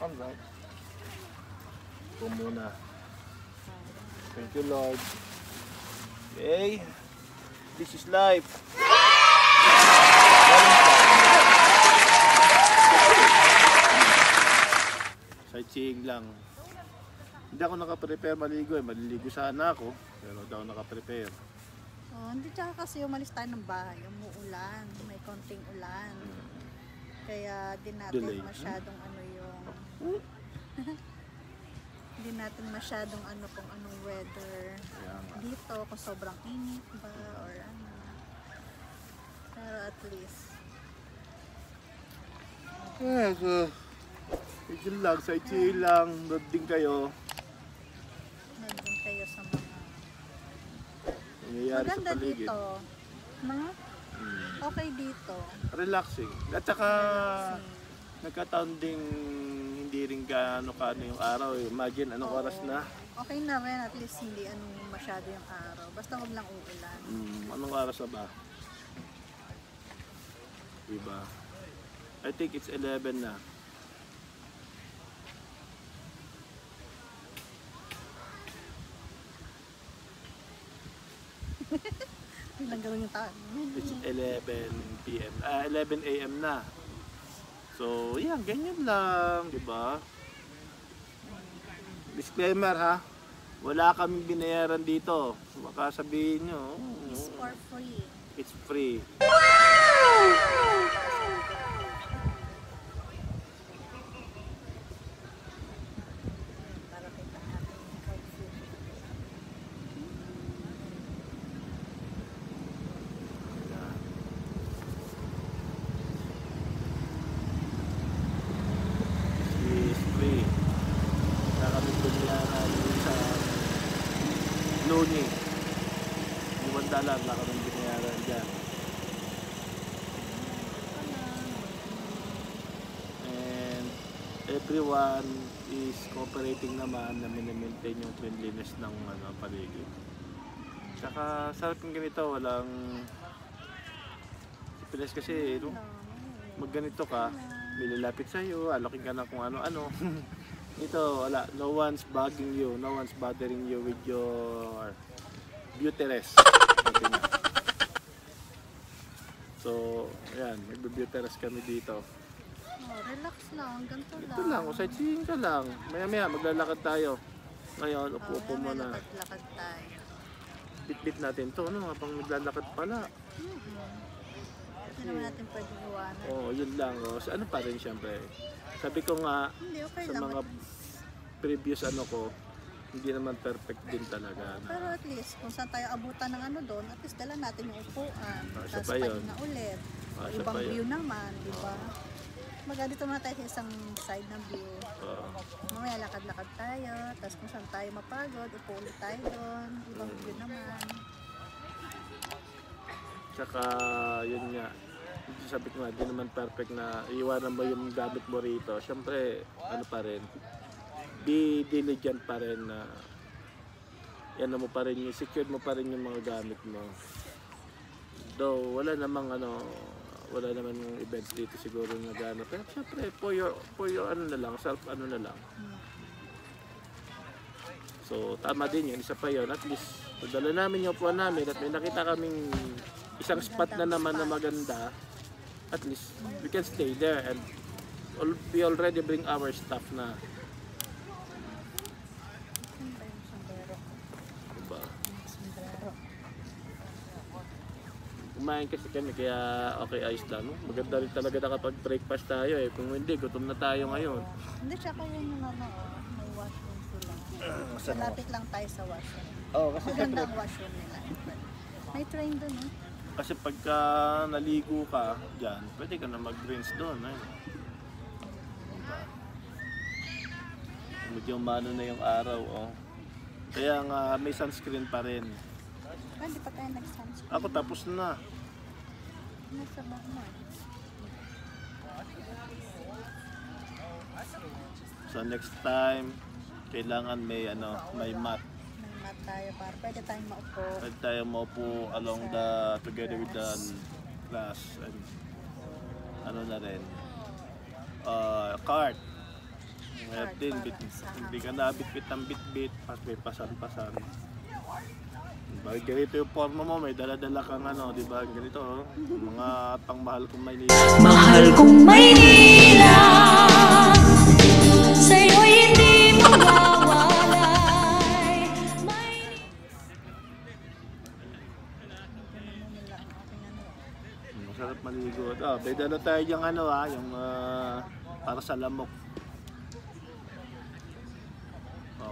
Alright. Ito muna. Thank you, Lord. Okay. This is life. Sightseeing lang. Hindi ako nakaprepare maligo eh. Maliligo sana ako. Pero hindi ako nakaprepare. Oh, hindi tsaka kasi umalis tayo ng bahay. Umuulan. May konting ulan. Kaya di natin Delay. masyadong ano yung... Hindi natin masyadong ano kung anong weather. Dito kung sobrang init ba or ano. Pero at least. So, ito lang. Sightseeing lang. Doon din kayo. Nandun kayo sa mga... Nangyayari sa Maganda paligid. dito. No? Okay dito. Relaxing. At saka nagkataon ding hindi rin gaano yung araw. Imagine anong oras na. Okay na rin. At least hindi masyado yung araw. Basta huwag lang uulan. Anong oras na ba? Diba? I think it's 11 na. Ilang gawin yung taon. It's 11 p.m. 11 a.m. na. So, yan, ganyan lang, di ba? Disclaimer ha, wala kaming binayaran dito. Baka sabihin nyo, It's for free. it's free. Para kita ating outfit. It's free. Wala kaming binayaran sa Luni. $1 wala kaming binayaran dyan. And everyone is cooperating naman na minimaintain yung cleanliness ng paligid. Tsaka sarap yung ganito, walang Pilas kasi no, magganito ka, nilalapit sa'yo, alokin ka na kung ano-ano. Ito, wala, no one's bugging you, no one's bothering you with your beauty rest. So, ayan, magbe-beauty rest kami dito. Oh, relax lang, ganito lang. Ito lang, sightseeing ka lang. Maya-maya, maglalakad tayo. Ngayon, upo-upo muna. Lakad tayo. Bit-bit natin to, ano, habang maglalakad pala. Hindi naman natin pwede iwanan. Oo, yun lang. Oh. So, ano pa rin siyempre. Sabi ko nga, Hindi, okay sa lang. mga previous ano ko, hindi naman perfect din talaga. Pero at least, kung saan tayo abutan ng ano doon, at least dala natin yung upuan. Isa Tapos pa yun. pahinga ulit. Isa Ibang pa yun. view naman, di ba? Dito muna tayo sa isang side ng view. Mamaya lakad-lakad tayo. Tapos kung saan tayo mapagod, upo ulit tayo doon. Ibang view naman. Tsaka, yun nga. Sabi ko nga, di naman perfect na iwanan mo yung gamit mo rito. Siyempre, ano pa rin, be diligent pa rin na yan mo pa rin, secure mo pa rin yung mga gamit mo. Though, wala namang events dito siguro na gano'n. Pero siyempre, for your ano na lang, self ano na lang. So, tama din yun. Isa pa yun. At least, padala namin yung upuan namin at may nakita kaming isang spot na naman na maganda. At least, we can stay there and we already bring our stuff na. Diba? Kumain kasi kami kaya okay, ayos lang. No? Maganda rin talaga nakapag-breakfast tayo eh. Kung hindi, gutom na tayo ngayon. Hindi, tsaka yun yung ano, may washroom sila. Malapit lang tayo sa washroom. Oo, kasi Maganda ang washroom nila. May train doon, eh. Kasi pagka naligo ka dyan, pwede ka na mag-rinse doon. Eh. Diba? Medyo mano na yung araw. Oh. Kaya nga may sunscreen pa rin. Hindi pa tayo nag-sunscreen. Ako tapos na. Nasa baba. So next time, kailangan may mat. May mat tayo para pwede tayong maupo. Pwede tayo maupo along together with the glass and ano na rin. Cart. Mayat card din, para sa hindi ka nabit-bit ng bit-bit, pas may pasan-pasan. Diba, ganito yung forma mo, may dala-dala kang ano, di ba? Ganito, oh. Mga pangmahal kong Maynila. Mahal kong Maynila, sa'yo'y hindi mawawalay. Nila ang aking ano. Masarap maligo. May dala tayo yung ano yung para sa lamok.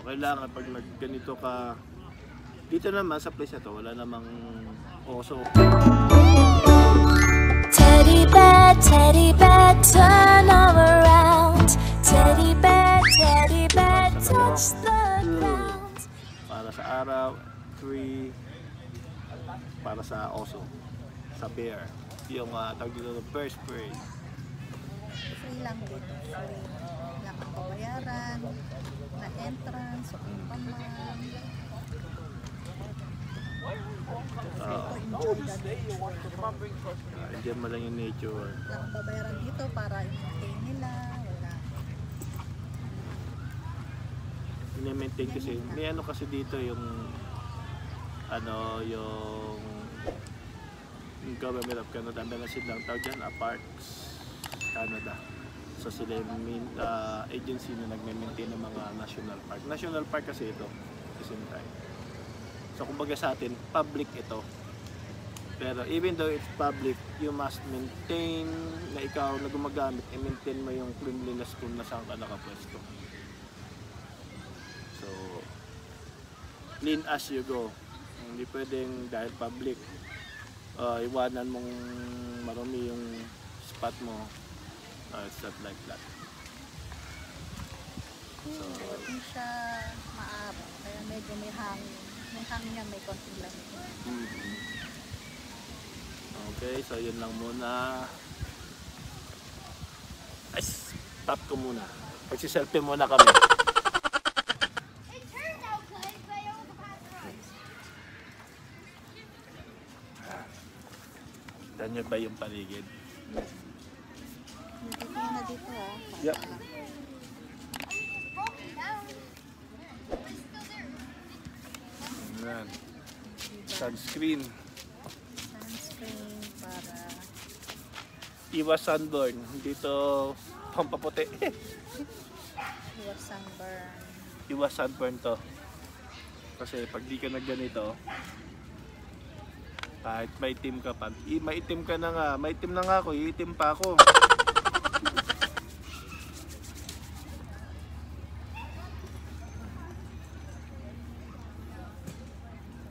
Kailangan pag ganito ka, dito naman sa place na to, wala namang oso. Teddy bear, turn around. Teddy bear, touch the ground. Para sa araw, tree, para sa oso, sa bear. Yung tawag dito ng bear spray. Free lang dito. Free lang ang babayaran, na entrance, o paman. Enjoy the nature. Diyan mo lang yung nature. Lang ang babayaran dito para i-maintain nila. Wala. Ini-maintain kasi, may ano kasi dito yung Government of Canada, meron silang tawag dyan, Parks Canada. So sila yung agency na nagme-maintain ng mga national park. National park kasi ito, at the same time. So kumbaga sa atin, public ito. Pero even though it's public, you must maintain na ikaw na gumagamit, i-maintain mo yung cleanliness kung nasaan ka nakapwesto. So, clean as you go. Hindi pwedeng dahil public, iwanan mong marumi yung spot mo. It's not like that. So, hindi siya maaraw. Kaya medyo may hangin. Yung hangin niya may konting lamig. Okay, so yun lang muna. Ay, stop ko muna. Magsiselfie muna kami. Dan nyo ba yung paligid? Dito na dito Yep. Ayan. Sunscreen. Sunscreen para Iwas sunburn. Dito pampaputi. iwas sunburn. Iwas sunburn to. Kasi pag di ka nagganito, kahit maitim ka pa, maitim ka na nga, maitim na nga ako, iitim pa ako.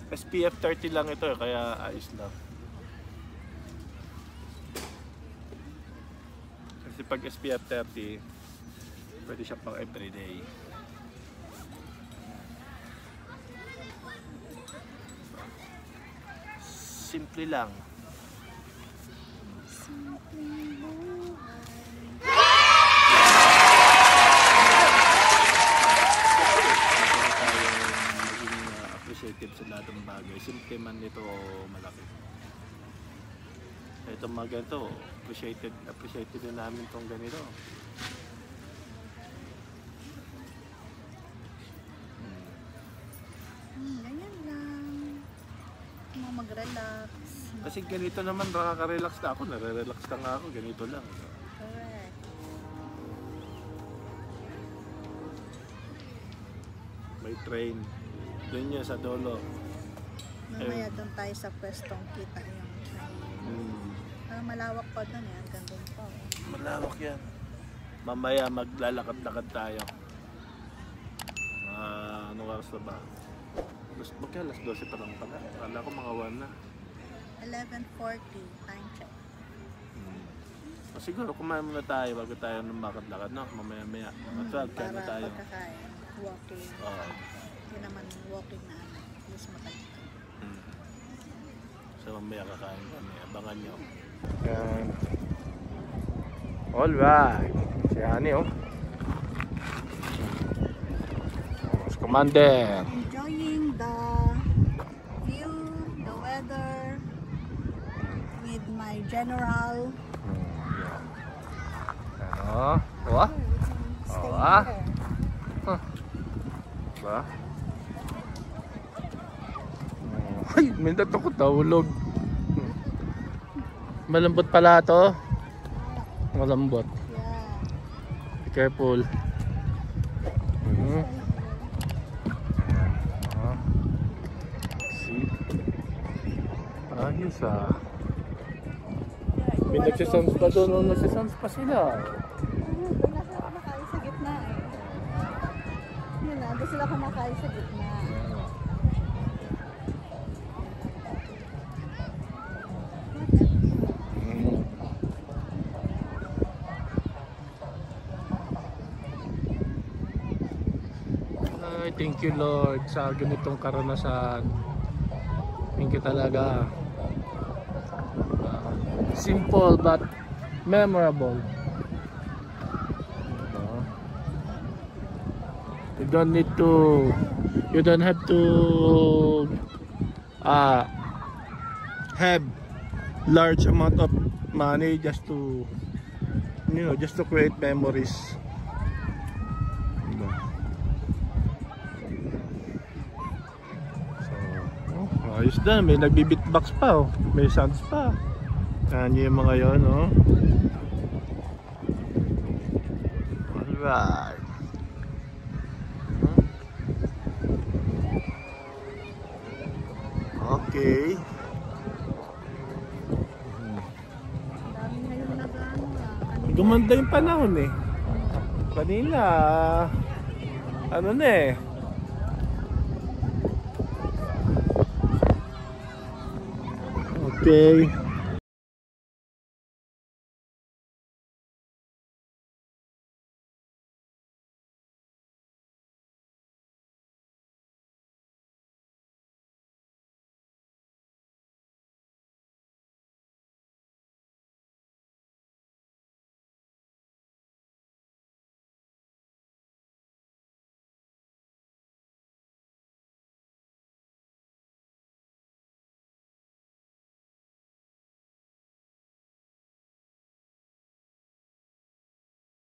SPF 30 lang ito, kaya ayos lang. Kasi pag SPF 30, pwede siya pang everyday. Simple lang. Appreciative sa lahat ng bagay. Simple man nito o malaki. Itong mga ganito, appreciated din namin itong ganito. Ganyan lang. Mag-relax. Kasi ganito naman, nakaka-relax na ako. Nare-relax na nga ako, ganito lang. Correct. May train. Doon yun sa dulo. Mamaya doon tayo sa pwestong kita yung train. Malawak pa doon yan. Gandun pa. Malawak yan. Mamaya maglalakad-lakad tayo. Anong oras na ba? Bakit alas 12 pa lang pala? Akala ko mga 1 na. 11:40. Time check. O siguro kumain muna tayo bago tayo ng lakad-lakad, no? Mamaya-maya. Mga 12, kain na tayo. Para pagkakain. Walking. Oo. Hindi naman walking na ano. Mas matagal. So mamaya kakain kami. Abangan nyo. Yan. Alright. Si Hani, oh. Mas Commander. Enjoying the view, the weather with my general. Ano? Wah? Stay Wah? here. Diba? Ay, may natakot nahulog. Malambot pala to. Malambot. Yeah. Be careful. See? Ayos ah. May nagsisounds pa doon. Nagsisounds pa sila. Doon na sila kumakain sa gitna eh. Yun na, doon sila kumakain sa gitna. Ay, thank you Lord sa ganitong karanasan. Thank you talaga. Simple but memorable. You don't need to, you don't have to have large amount of money just to, you know, just to create memories. Ayos na, may nagbi-beatbox pa oh. May sounds pa. Yan yung mga yun oh. Alright. Okay. Dami na yung nag-ano. Gumanda yung panahon eh. Kanina ano na eh. Okay.